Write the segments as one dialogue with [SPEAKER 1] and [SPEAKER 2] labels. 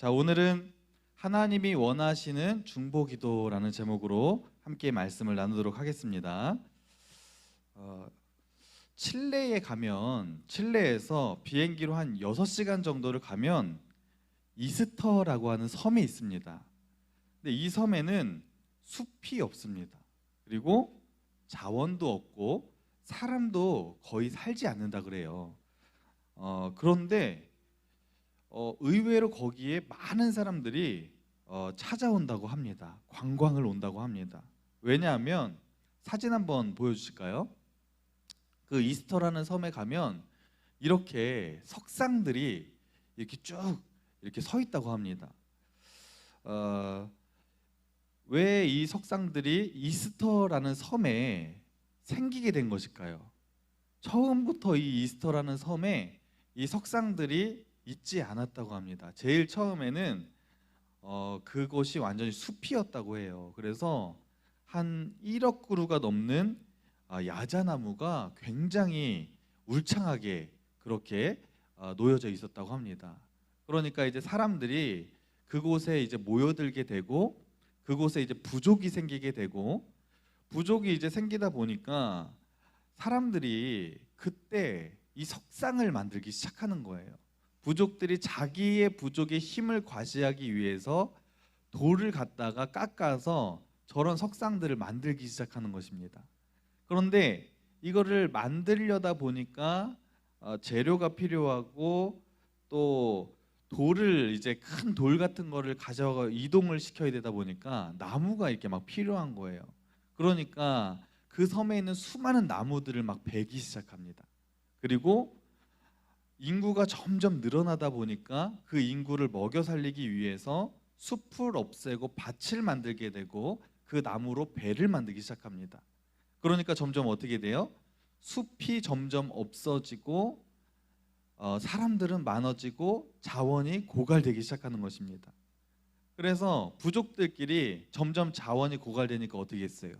[SPEAKER 1] 자, 오늘은 하나님이 원하시는 중보기도라는 제목으로 함께 말씀을 나누도록 하겠습니다. 칠레에 가면, 칠레에서 비행기로 한 6시간 정도를 가면 이스터라고 하는 섬이 있습니다. 근데 이 섬에는 숲이 없습니다. 그리고 자원도 없고 사람도 거의 살지 않는다 그래요. 그런데 의외로 거기에 많은 사람들이 찾아온다고 합니다. 관광을 온다고 합니다. 왜냐하면 사진 한번 보여주실까요? 그 이스터라는 섬에 가면 이렇게 석상들이 이렇게 쭉 이렇게 서 있다고 합니다. 왜 이 석상들이 이스터라는 섬에 생기게 된 것일까요? 처음부터 이 이스터라는 섬에 이 석상들이 있지 않았다고 합니다. 제일 처음에는 그곳이 완전히 숲이었다고 해요. 그래서 한 1억 그루가 넘는 야자나무가 굉장히 울창하게 그렇게 놓여져 있었다고 합니다. 그러니까 이제 사람들이 그곳에 이제 모여들게 되고 그곳에 이제 부족이 생기게 되고 부족이 이제 생기다 보니까 사람들이 그때 이 석상을 만들기 시작하는 거예요. 부족들이 자기의 부족의 힘을 과시하기 위해서 돌을 갖다가 깎아서 저런 석상들을 만들기 시작하는 것입니다. 그런데 이거를 만들려다 보니까 재료가 필요하고 또 돌을 이제 큰 돌 같은 거를 가져가 이동을 시켜야 되다 보니까 나무가 이렇게 막 필요한 거예요. 그러니까 그 섬에 있는 수많은 나무들을 막 베기 시작합니다. 그리고 인구가 점점 늘어나다 보니까 그 인구를 먹여 살리기 위해서 숲을 없애고 밭을 만들게 되고 그 나무로 배를 만들기 시작합니다. 그러니까 점점 어떻게 돼요? 숲이 점점 없어지고 사람들은 많아지고 자원이 고갈되기 시작하는 것입니다. 그래서 부족들끼리 점점 자원이 고갈되니까 어떻게 했어요?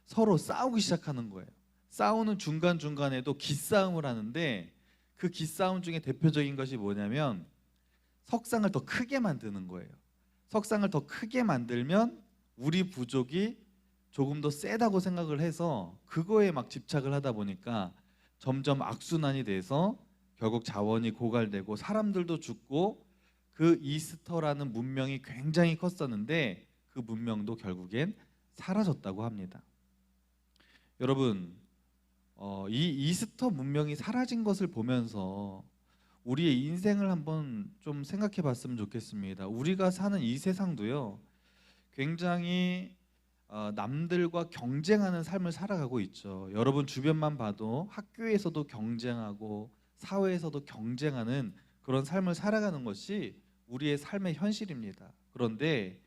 [SPEAKER 1] 서로 싸우기 시작하는 거예요. 싸우는 중간중간에도 기싸움을 하는데 그 기싸움 중에 대표적인 것이 뭐냐면 석상을 더 크게 만드는 거예요. 석상을 더 크게 만들면 우리 부족이 조금 더 세다고 생각을 해서 그거에 막 집착을 하다 보니까 점점 악순환이 돼서 결국 자원이 고갈되고 사람들도 죽고 그 이스터라는 문명이 굉장히 컸었는데 그 문명도 결국엔 사라졌다고 합니다. 여러분, 이 이스터 문명이 사라진 것을 보면서 우리의 인생을 한번 좀 생각해 봤으면 좋겠습니다. 우리가 사는 이 세상도요, 굉장히 남들과 경쟁하는 삶을 살아가고 있죠. 여러분 주변만 봐도 학교에서도 경쟁하고 사회에서도 경쟁하는 그런 삶을 살아가는 것이 우리의 삶의 현실입니다. 그런데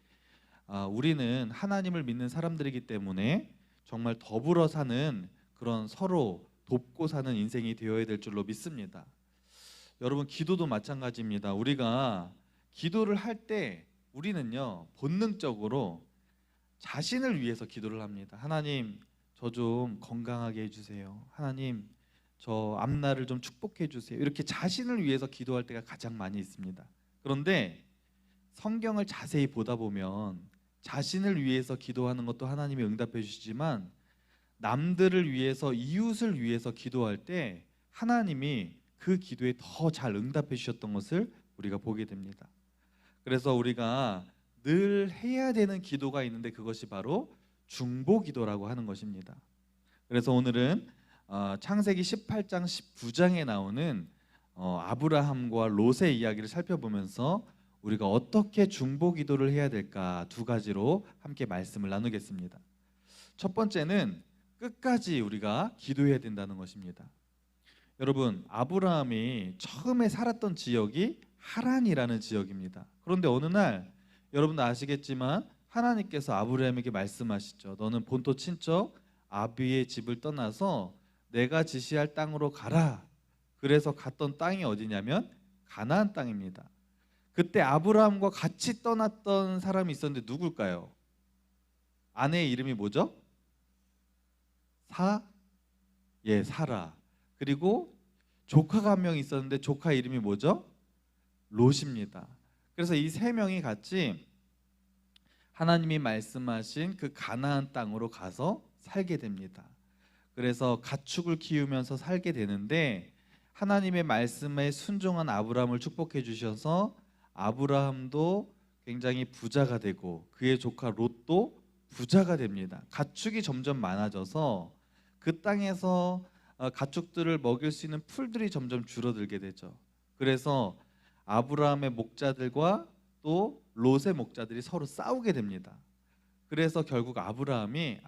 [SPEAKER 1] 우리는 하나님을 믿는 사람들이기 때문에 정말 더불어 사는 그런 서로 돕고 사는 인생이 되어야 될 줄로 믿습니다. 여러분 기도도 마찬가지입니다. 우리가 기도를 할 때 우리는요 본능적으로 자신을 위해서 기도를 합니다. 하나님 저 좀 건강하게 해주세요. 하나님 저 앞날을 좀 축복해 주세요. 이렇게 자신을 위해서 기도할 때가 가장 많이 있습니다. 그런데 성경을 자세히 보다 보면 자신을 위해서 기도하는 것도 하나님이 응답해 주시지만 남들을 위해서 이웃을 위해서 기도할 때 하나님이 그 기도에 더 잘 응답해 주셨던 것을 우리가 보게 됩니다. 그래서 우리가 늘 해야 되는 기도가 있는데 그것이 바로 중보기도라고 하는 것입니다. 그래서 오늘은 창세기 18장 19장에 나오는 아브라함과 롯의 이야기를 살펴보면서 우리가 어떻게 중보기도를 해야 될까 두 가지로 함께 말씀을 나누겠습니다. 첫 번째는 끝까지 우리가 기도해야 된다는 것입니다. 여러분 아브라함이 처음에 살았던 지역이 하란이라는 지역입니다. 그런데 어느 날 여러분도 아시겠지만 하나님께서 아브라함에게 말씀하시죠. 너는 본토 친척 아비의 집을 떠나서 내가 지시할 땅으로 가라. 그래서 갔던 땅이 어디냐면 가나안 땅입니다. 그때 아브라함과 같이 떠났던 사람이 있었는데 누굴까요? 아내의 이름이 뭐죠? 사라. 그리고 조카가 한 명 있었는데 조카 이름이 뭐죠? 롯입니다. 그래서 이 세 명이 같이 하나님이 말씀하신 그 가나안 땅으로 가서 살게 됩니다. 그래서 가축을 키우면서 살게 되는데 하나님의 말씀에 순종한 아브라함을 축복해 주셔서 아브라함도 굉장히 부자가 되고 그의 조카 롯도 부자가 됩니다. 가축이 점점 많아져서 그 땅에서 가축들을 먹일 수 있는 풀들이 점점 줄어들게 되죠. 그래서 아브라함의 목자들과 또 롯의 목자들이 서로 싸우게 됩니다. 그래서 결국 아브라함이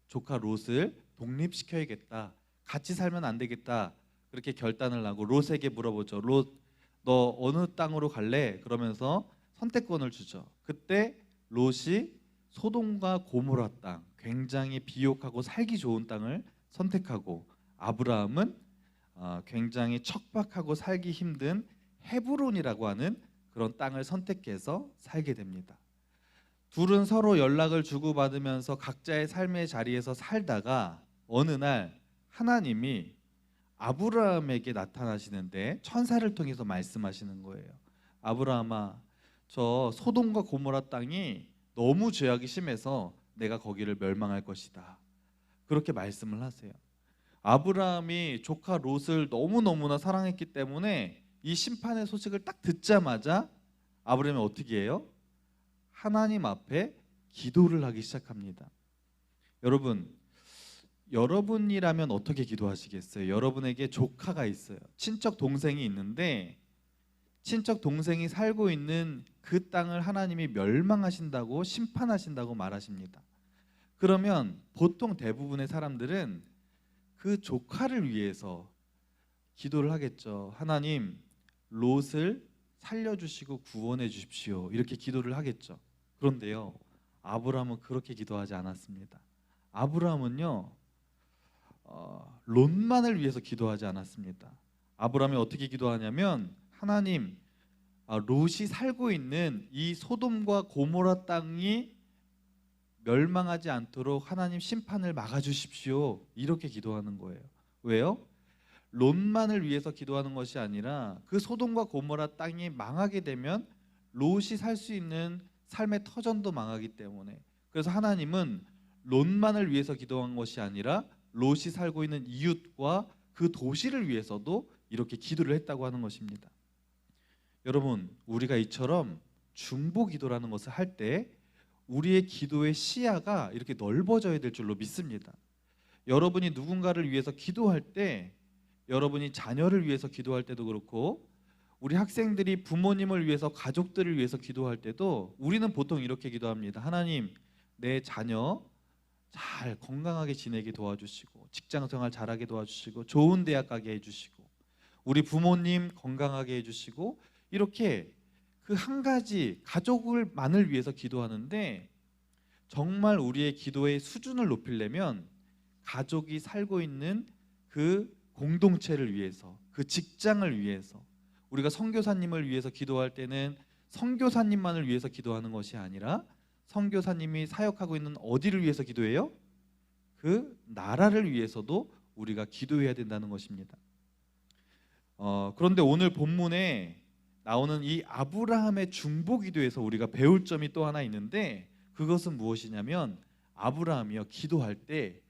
[SPEAKER 1] 조카 롯을 독립시켜야겠다. 같이 살면 안 되겠다. 그렇게 결단을 하고 롯에게 물어보죠. 롯, 너 어느 땅으로 갈래? 그러면서 선택권을 주죠. 그때 롯이 소돔과 고모라 땅, 굉장히 비옥하고 살기 좋은 땅을 선택하고 아브라함은 굉장히 척박하고 살기 힘든 헤브론이라고 하는 그런 땅을 선택해서 살게 됩니다. 둘은 서로 연락을 주고받으면서 각자의 삶의 자리에서 살다가 어느 날 하나님이 아브라함에게 나타나시는데 천사를 통해서 말씀하시는 거예요. 아브라함아, 저 소돔과 고모라 땅이 너무 죄악이 심해서 내가 거기를 멸망할 것이다. 그렇게 말씀을 하세요. 아브라함이 조카 롯을 너무너무나 사랑했기 때문에 이 심판의 소식을 딱 듣자마자 아브라함이 어떻게 해요? 하나님 앞에 기도를 하기 시작합니다. 여러분이라면 어떻게 기도하시겠어요? 여러분에게 조카가 있어요. 친척 동생이 있는데 친척 동생이 살고 있는 그 땅을 하나님이 멸망하신다고 심판하신다고 말하십니다. 그러면 보통 대부분의 사람들은 그 조카를 위해서 기도를 하겠죠. 하나님, 롯을 살려주시고 구원해 주십시오. 이렇게 기도를 하겠죠. 그런데요, 아브라함은 그렇게 기도하지 않았습니다. 아브라함은요, 롯만을 위해서 기도하지 않았습니다. 아브라함이 어떻게 기도하냐면 하나님, 롯이 살고 있는 이 소돔과 고모라 땅이 멸망하지 않도록 하나님 심판을 막아주십시오. 이렇게 기도하는 거예요. 왜요? 롯만을 위해서 기도하는 것이 아니라 그 소돔과 고모라 땅이 망하게 되면 롯이 살 수 있는 삶의 터전도 망하기 때문에, 그래서 하나님은 롯만을 위해서 기도한 것이 아니라 롯이 살고 있는 이웃과 그 도시를 위해서도 이렇게 기도를 했다고 하는 것입니다. 여러분, 우리가 이처럼 중보 기도라는 것을 할 때 우리의 기도의 시야가 이렇게 넓어져야 될 줄로 믿습니다. 여러분이 누군가를 위해서 기도할 때, 여러분이 자녀를 위해서 기도할 때도 그렇고, 우리 학생들이 부모님을 위해서, 가족들을 위해서 기도할 때도 우리는 보통 이렇게 기도합니다. 하나님, 내 자녀 잘 건강하게 지내게 도와주시고, 직장생활 잘하게 도와주시고, 좋은 대학 가게 해주시고, 우리 부모님 건강하게 해주시고, 이렇게 그 한 가지 가족만을 위해서 기도하는데, 정말 우리의 기도의 수준을 높이려면 가족이 살고 있는 그 공동체를 위해서, 그 직장을 위해서, 우리가 선교사님을 위해서 기도할 때는 선교사님만을 위해서 기도하는 것이 아니라 선교사님이 사역하고 있는 어디를 위해서 기도해요? 그 나라를 위해서도 우리가 기도해야 된다는 것입니다. 그런데 오늘 본문에 나오는 이 아브라함의 중보 기도에서 우리가 배울 점이 또 하나 있는데, 그것은 무엇이냐면 아브라함이요, 기도할 때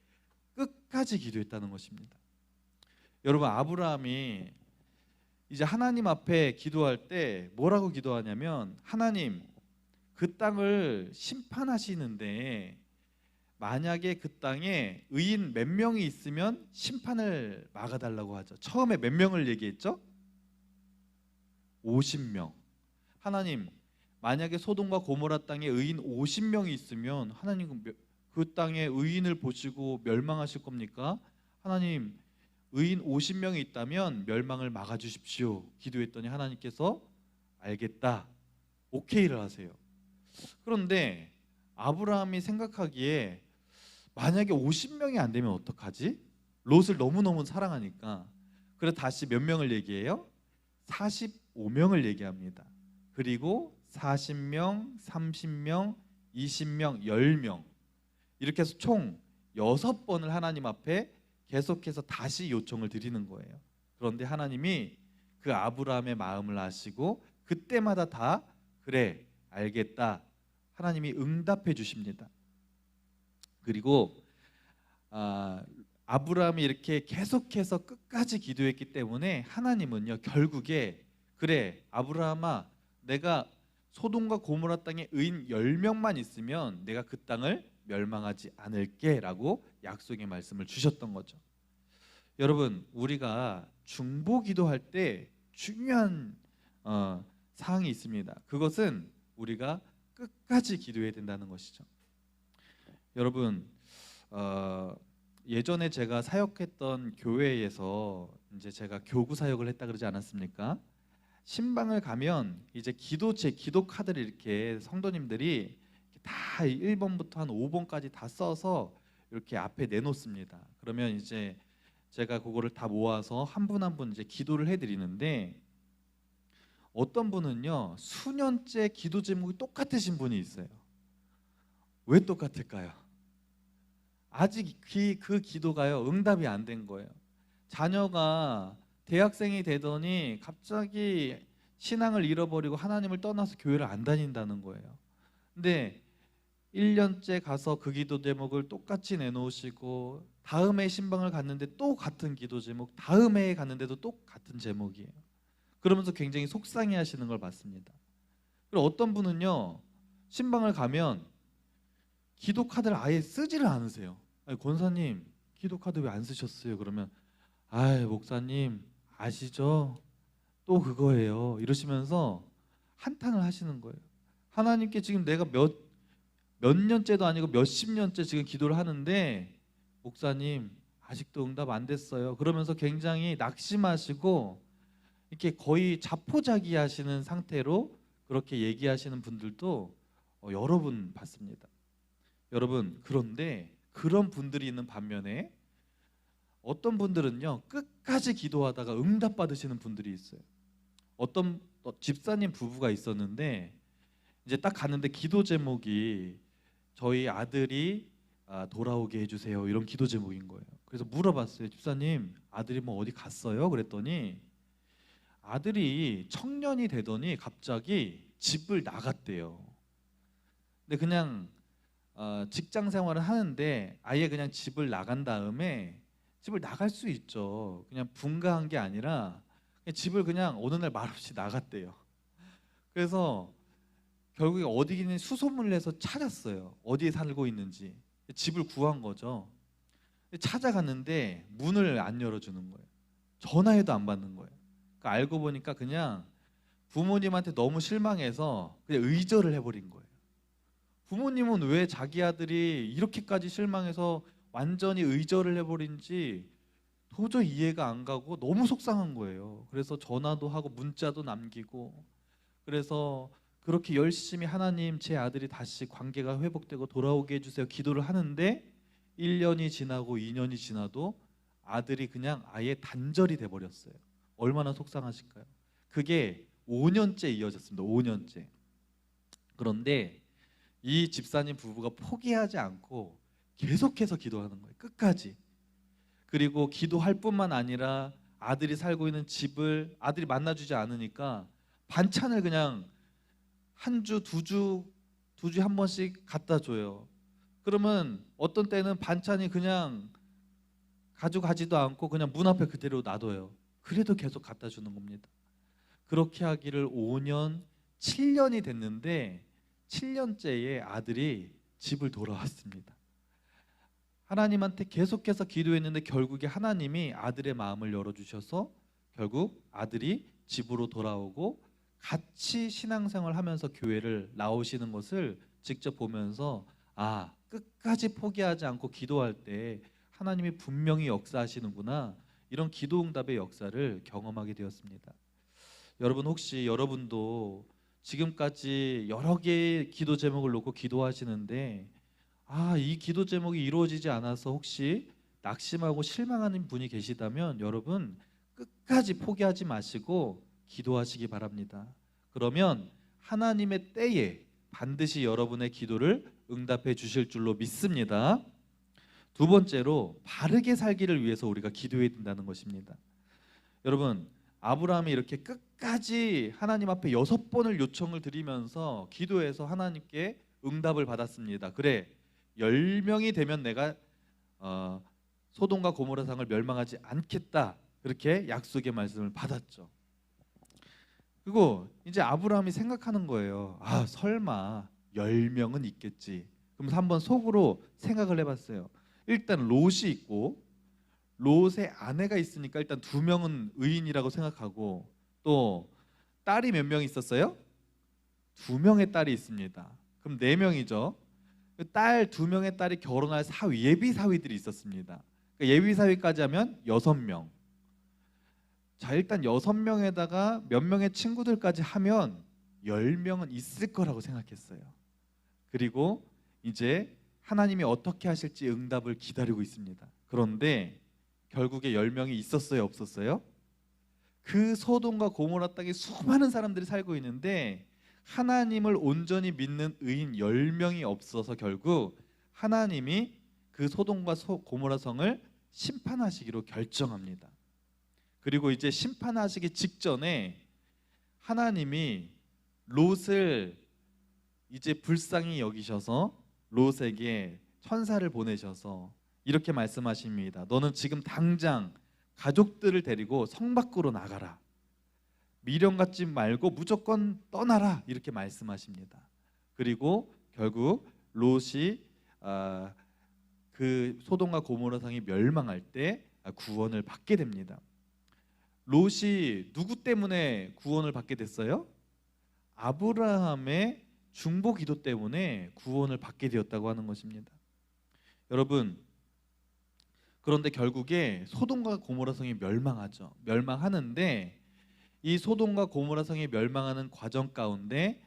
[SPEAKER 1] 끝까지 기도했다는 것입니다. 여러분, 아브라함이 이제 하나님 앞에 기도할 때 뭐라고 기도하냐면, 하나님, 그 땅을 심판하시는데 만약에 그 땅에 의인 몇 명이 있으면 심판을 막아달라고 하죠. 처음에 몇 명을 얘기했죠? 50명. 하나님, 만약에 소돔과 고모라 땅에 의인 50명이 있으면 하나님 그 땅에 의인을 보시고 멸망하실 겁니까? 하나님, 의인 50명이 있다면 멸망을 막아주십시오. 기도했더니 하나님께서 알겠다, 오케이를 하세요. 그런데 아브라함이 생각하기에 만약에 50명이 안 되면 어떡하지? 롯을 너무너무 사랑하니까. 그래서 다시 몇 명을 얘기해요? 45명을 얘기합니다. 그리고 40명, 30명, 20명, 10명, 이렇게 해서 총 6번을 하나님 앞에 계속해서 다시 요청을 드리는 거예요. 그런데 하나님이 그 아브라함의 마음을 아시고 그때마다 다 그래, 알겠다. 하나님이 응답해 주십니다. 그리고 아브라함이 이렇게 계속해서 끝까지 기도했기 때문에 하나님은요, 결국에 그래, 아브라함아, 내가 소돔과 고모라 땅에 의인 10명만 있으면 내가 그 땅을 멸망하지 않을게 라고 약속의 말씀을 주셨던 거죠. 여러분, 우리가 중보 기도할 때 중요한 사항이 있습니다. 그것은 우리가 끝까지 기도해야 된다는 것이죠. 여러분, 예전에 제가 사역했던 교회에서 이제 제가 교구 사역을 했다 그러지 않았습니까? 신방을 가면 이제 기도 카드를 이렇게 성도님들이 다 1번부터 한 5번까지 다 써서 이렇게 앞에 내놓습니다. 그러면 이제 제가 그거를 다 모아서 한 분 한 분 이제 기도를 해드리는데, 어떤 분은요 수년째 기도 제목이 똑같으신 분이 있어요. 왜 똑같을까요? 아직 그 기도가요 응답이 안 된 거예요. 자녀가 대학생이 되더니 갑자기 신앙을 잃어버리고 하나님을 떠나서 교회를 안 다닌다는 거예요. 근데 1년째 가서 그 기도 제목을 똑같이 내놓으시고, 다음 해 신방을 갔는데 또 같은 기도 제목, 다음 해에 갔는데도 또 같은 제목이에요. 그러면서 굉장히 속상해 하시는 걸 봤습니다. 그리고 어떤 분은요 신방을 가면 기도 카드를 아예 쓰지를 않으세요. 아니, 권사님 기도 카드 왜 안 쓰셨어요? 그러면 목사님 아시죠? 또 그거예요. 이러시면서 한탄을 하시는 거예요. 하나님께 지금 내가 몇 년째도 아니고 몇십 년째 지금 기도를 하는데 목사님 아직도 응답 안 됐어요. 그러면서 굉장히 낙심하시고 이렇게 거의 자포자기하시는 상태로 그렇게 얘기하시는 분들도 여러 분 봤습니다. 여러분, 그런데 그런 분들이 있는 반면에 어떤 분들은요 끝까지 기도하다가 응답 받으시는 분들이 있어요. 어떤 집사님 부부가 있었는데 이제 딱 갔는데 기도 제목이 저희 아들이 돌아오게 해주세요 이런 기도 제목인 거예요. 그래서 물어봤어요. 집사님 아들이 뭐 어디 갔어요? 그랬더니 아들이 청년이 되더니 갑자기 집을 나갔대요. 근데 그냥 직장 생활을 하는데 아예 그냥 집을 나간 다음에, 집을 나갈 수 있죠. 그냥 분가한 게 아니라 그냥 집을 그냥 어느 날 말없이 나갔대요. 그래서 결국에 어디는 수소문을 해서 찾았어요. 어디에 살고 있는지. 집을 구한 거죠. 찾아갔는데 문을 안 열어주는 거예요. 전화해도 안 받는 거예요. 그러니까 알고 보니까 그냥 부모님한테 너무 실망해서 그냥 의절을 해버린 거예요. 부모님은 왜 자기 아들이 이렇게까지 실망해서 완전히 의절을 해버린지 도저히 이해가 안 가고 너무 속상한 거예요. 그래서 전화도 하고 문자도 남기고, 그래서 그렇게 열심히 하나님 제 아들이 다시 관계가 회복되고 돌아오게 해주세요 기도를 하는데 1년이 지나고 2년이 지나도 아들이 그냥 아예 단절이 돼버렸어요. 얼마나 속상하실까요? 그게 5년째 이어졌습니다. 5년째. 그런데 이 집사님 부부가 포기하지 않고 계속해서 기도하는 거예요. 끝까지. 그리고 기도할 뿐만 아니라 아들이 살고 있는 집을 아들이 만나주지 않으니까 반찬을 그냥 한 주, 두 주에 한 번씩 갖다 줘요. 그러면 어떤 때는 반찬이 그냥 가져가지도 않고 그냥 문 앞에 그대로 놔둬요. 그래도 계속 갖다 주는 겁니다. 그렇게 하기를 5년, 7년이 됐는데 7년째에 아들이 집을 돌아왔습니다. 하나님한테 계속해서 기도했는데 결국에 하나님이 아들의 마음을 열어주셔서 결국 아들이 집으로 돌아오고 같이 신앙생활 하면서 교회를 나오시는 것을 직접 보면서 끝까지 포기하지 않고 기도할 때 하나님이 분명히 역사하시는구나, 이런 기도 응답의 역사를 경험하게 되었습니다. 여러분, 혹시 여러분도 지금까지 여러 개의 기도 제목을 놓고 기도하시는데 이 기도 제목이 이루어지지 않아서 혹시 낙심하고 실망하는 분이 계시다면 여러분 끝까지 포기하지 마시고 기도하시기 바랍니다. 그러면 하나님의 때에 반드시 여러분의 기도를 응답해 주실 줄로 믿습니다. 두 번째로 바르게 살기를 위해서 우리가 기도해야 된다는 것입니다. 여러분, 아브라함이 이렇게 끝까지 하나님 앞에 6번을 요청을 드리면서 기도해서 하나님께 응답을 받았습니다. 그래, 10명이 되면 내가 소돔과 고모라 성을 멸망하지 않겠다, 그렇게 약속의 말씀을 받았죠. 그리고 이제 아브라함이 생각하는 거예요. 아, 설마 10명은 있겠지. 그러면서 한번 속으로 생각을 해봤어요. 일단 롯이 있고 롯의 아내가 있으니까 일단 2명은 의인이라고 생각하고, 또 딸이 몇 명 있었어요? 2명의 딸이 있습니다. 그럼 4명이죠. 딸 2명의 딸이 결혼할 예비 사위들이 있었습니다. 그러니까 예비 사위까지 하면 6명. 자, 일단 6명에다가 몇 명의 친구들까지 하면 10명은 있을 거라고 생각했어요. 그리고 이제 하나님이 어떻게 하실지 응답을 기다리고 있습니다. 그런데 결국에 10명이 있었어요, 없었어요? 그 소돔과 고모라 땅에 수많은 사람들이 살고 있는데 하나님을 온전히 믿는 의인 10명이 없어서 결국 하나님이 그 소돔과 고모라 성을 심판하시기로 결정합니다. 그리고 이제 심판하시기 직전에 하나님이 롯을 이제 불쌍히 여기셔서 롯에게 천사를 보내셔서 이렇게 말씀하십니다. 너는 지금 당장 가족들을 데리고 성 밖으로 나가라. 미련 갖지 말고 무조건 떠나라. 이렇게 말씀하십니다. 그리고 결국 롯이 그 소돔과 고모라 성이 멸망할 때 구원을 받게 됩니다. 롯이 누구 때문에 구원을 받게 됐어요? 아브라함의 중보 기도 때문에 구원을 받게 되었다고 하는 것입니다. 여러분, 그런데 결국에 소돔과 고모라 성이 멸망하죠. 멸망하는데 이 소돔과 고모라 성이 멸망하는 과정 가운데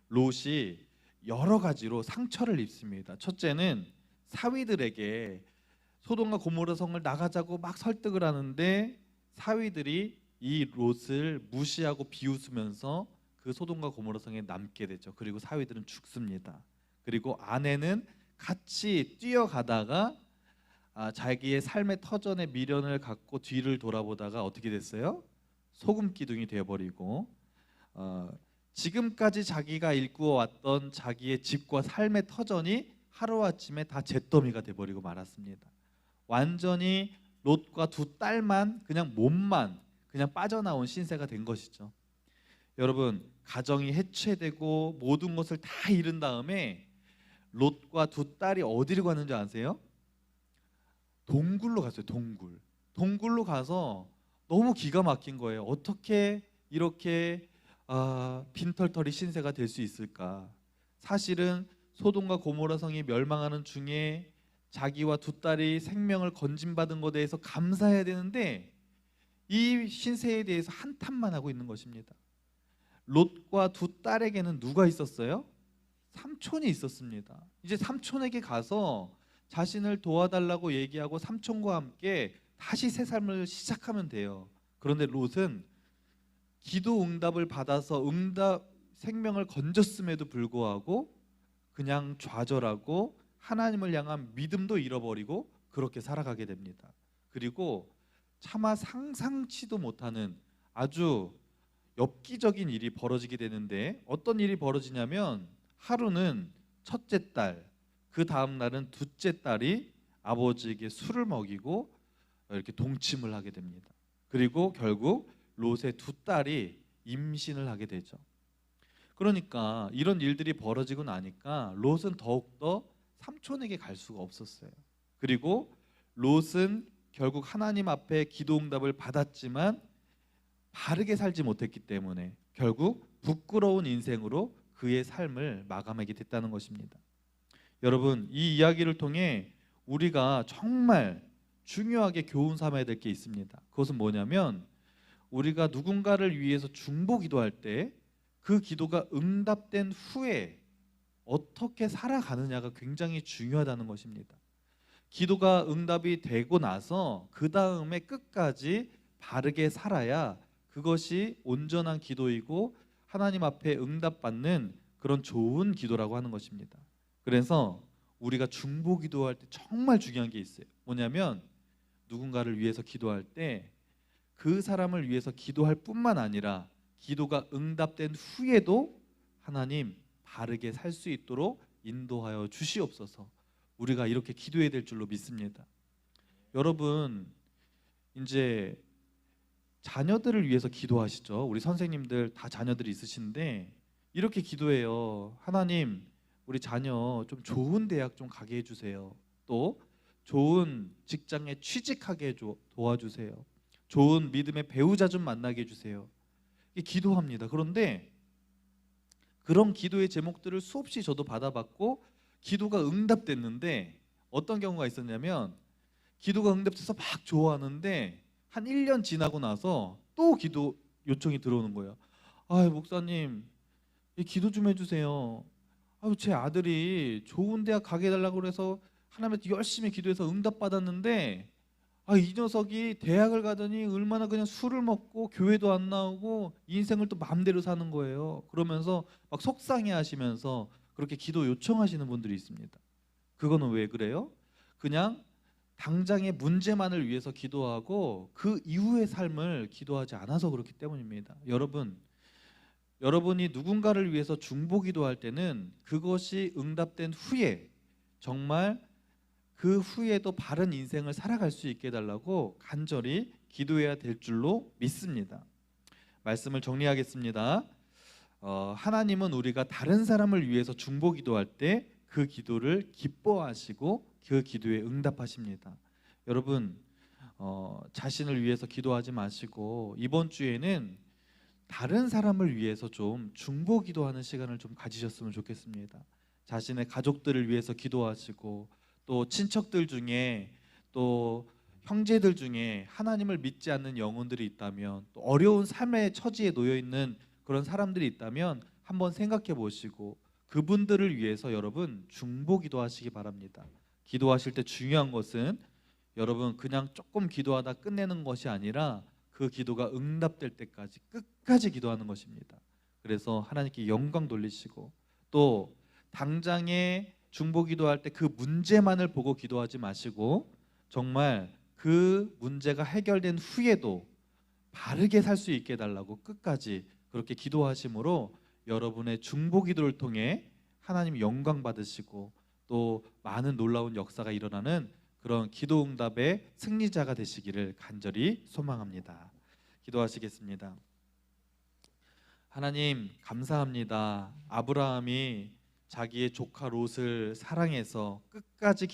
[SPEAKER 1] 롯이 여러 가지로 상처를 입습니다. 첫째는 사위들에게 소돔과 고모라 성을 나가자고 막 설득을 하는데 사위들이 이 롯을 무시하고 비웃으면서 그 소돔과 고모라 성에 남게 되죠. 그리고 사위들은 죽습니다. 그리고 아내는 같이 뛰어가다가 자기의 삶의 터전에 미련을 갖고 뒤를 돌아보다가 어떻게 됐어요? 소금 기둥이 되어버리고 지금까지 자기가 일구어왔던 자기의 집과 삶의 터전이 하루아침에 다 잿더미가 돼버리고 말았습니다. 완전히 롯과 2 딸만, 그냥 몸만 그냥 빠져나온 신세가 된 것이죠. 여러분, 가정이 해체되고 모든 것을 다 잃은 다음에 롯과 2 딸이 어디로 갔는지 아세요? 동굴로 갔어요. 동굴로 가서 너무 기가 막힌 거예요. 어떻게 이렇게 빈털터리 신세가 될 수 있을까? 사실은 소돔과 고모라 성이 멸망하는 중에 자기와 2 딸이 생명을 건진받은 것에 대해서 감사해야 되는데 이 신세에 대해서 한탄만 하고 있는 것입니다. 롯과 2 딸에게는 누가 있었어요? 삼촌이 있었습니다. 이제 삼촌에게 가서 자신을 도와달라고 얘기하고 삼촌과 함께 다시 새 삶을 시작하면 돼요. 그런데 롯은 기도 응답을 받아서 생명을 건졌음에도 불구하고 그냥 좌절하고 하나님을 향한 믿음도 잃어버리고 그렇게 살아가게 됩니다. 그리고 차마 상상치도 못하는 아주 엽기적인 일이 벌어지게 되는데, 어떤 일이 벌어지냐면 하루는 첫째 딸, 그 다음 날은 둘째 딸이 아버지에게 술을 먹이고 이렇게 동침을 하게 됩니다. 그리고 결국 롯의 2 딸이 임신을 하게 되죠. 그러니까 이런 일들이 벌어지고 나니까 롯은 더욱더 삼촌에게 갈 수가 없었어요. 그리고 롯은 결국 하나님 앞에 기도 응답을 받았지만 바르게 살지 못했기 때문에 결국 부끄러운 인생으로 그의 삶을 마감하게 됐다는 것입니다. 여러분, 이 이야기를 통해 우리가 정말 중요하게 교훈 삼아야 될 게 있습니다. 그것은 뭐냐면 우리가 누군가를 위해서 중보 기도할 때 그 기도가 응답된 후에 어떻게 살아가느냐가 굉장히 중요하다는 것입니다. 기도가 응답이 되고 나서 그 다음에 끝까지 바르게 살아야 그것이 온전한 기도이고 하나님 앞에 응답받는 그런 좋은 기도라고 하는 것입니다. 그래서 우리가 중보 기도할 때 정말 중요한 게 있어요. 뭐냐면 누군가를 위해서 기도할 때 그 사람을 위해서 기도할 뿐만 아니라 기도가 응답된 후에도 하나님 바르게 살 수 있도록 인도하여 주시옵소서. 우리가 이렇게 기도해야 될 줄로 믿습니다. 여러분, 이제 자녀들을 위해서 기도하시죠. 우리 선생님들 다 자녀들이 있으신데 이렇게 기도해요. 하나님, 우리 자녀 좀 좋은 대학 좀 가게 해주세요. 또 좋은 직장에 취직하게 도와주세요. 좋은 믿음의 배우자 좀 만나게 해주세요. 기도합니다. 그런데 그런 기도의 제목들을 수없이 저도 받아봤고 기도가 응답됐는데 어떤 경우가 있었냐면 기도가 응답돼서 막 좋아하는데 한 1년 지나고 나서 또 기도 요청이 들어오는 거예요. 아, 목사님, 기도 좀 해주세요. 제 아들이 좋은 대학 가게 해달라고 그래서 하나님한테 열심히 기도해서 응답받았는데 이 녀석이 대학을 가더니 얼마나 그냥 술을 먹고 교회도 안 나오고 인생을 또 마음대로 사는 거예요. 그러면서 막 속상해 하시면서 그렇게 기도 요청하시는 분들이 있습니다. 그거는 왜 그래요? 그냥 당장의 문제만을 위해서 기도하고 그 이후의 삶을 기도하지 않아서 그렇기 때문입니다. 여러분이 누군가를 위해서 중보기도할 때는 그것이 응답된 후에 정말 그 후에도 바른 인생을 살아갈 수 있게 해달라고 간절히 기도해야 될 줄로 믿습니다. 말씀을 정리하겠습니다. 하나님은 우리가 다른 사람을 위해서 중보기도할 때 그 기도를 기뻐하시고 그 기도에 응답하십니다. 여러분, 자신을 위해서 기도하지 마시고 이번 주에는 다른 사람을 위해서 좀 중보기도하는 시간을 좀 가지셨으면 좋겠습니다. 자신의 가족들을 위해서 기도하시고 또 친척들 중에 또 형제들 중에 하나님을 믿지 않는 영혼들이 있다면 또 어려운 삶의 처지에 놓여 있는 그런 사람들이 있다면 한번 생각해 보시고 그분들을 위해서 여러분 중보기도 하시기 바랍니다. 기도하실 때 중요한 것은 여러분 그냥 조금 기도하다 끝내는 것이 아니라 그 기도가 응답될 때까지 끝까지 기도하는 것입니다. 그래서 하나님께 영광 돌리시고 또 당장에 중보기도할 때 그 문제만을 보고 기도하지 마시고 정말 그 문제가 해결된 후에도 바르게 살 수 있게 해달라고 끝까지 그렇게 기도하심으로 여러분의 중보기도를 통해 하나님 영광 받으시고 또 많은 놀라운 역사가 일어나는 그런 기도응답의 승리자가 되시기를 간절히 소망합니다. 기도하시겠습니다. 하나님 감사합니다. 아브라함이 자기의 조카 롯을 사랑해서 끝까지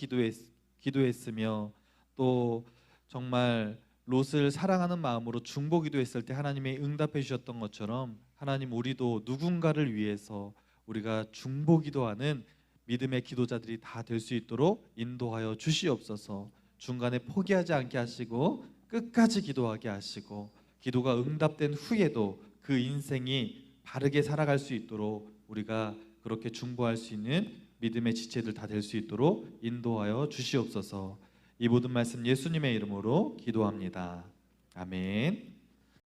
[SPEAKER 1] 기도했으며 또 정말 롯을 사랑하는 마음으로 중보기도했을 때 하나님이 응답해 주셨던 것처럼 하나님 우리도 누군가를 위해서 우리가 중보기도하는 믿음의 기도자들이 다 될 수 있도록 인도하여 주시옵소서. 중간에 포기하지 않게 하시고 끝까지 기도하게 하시고 기도가 응답된 후에도 그 인생이 바르게 살아갈 수 있도록 우리가 그렇게 중보할 수 있는 믿음의 지체들 다 될 수 있도록 인도하여 주시옵소서. 이 모든 말씀 예수님의 이름으로 기도합니다. 아멘.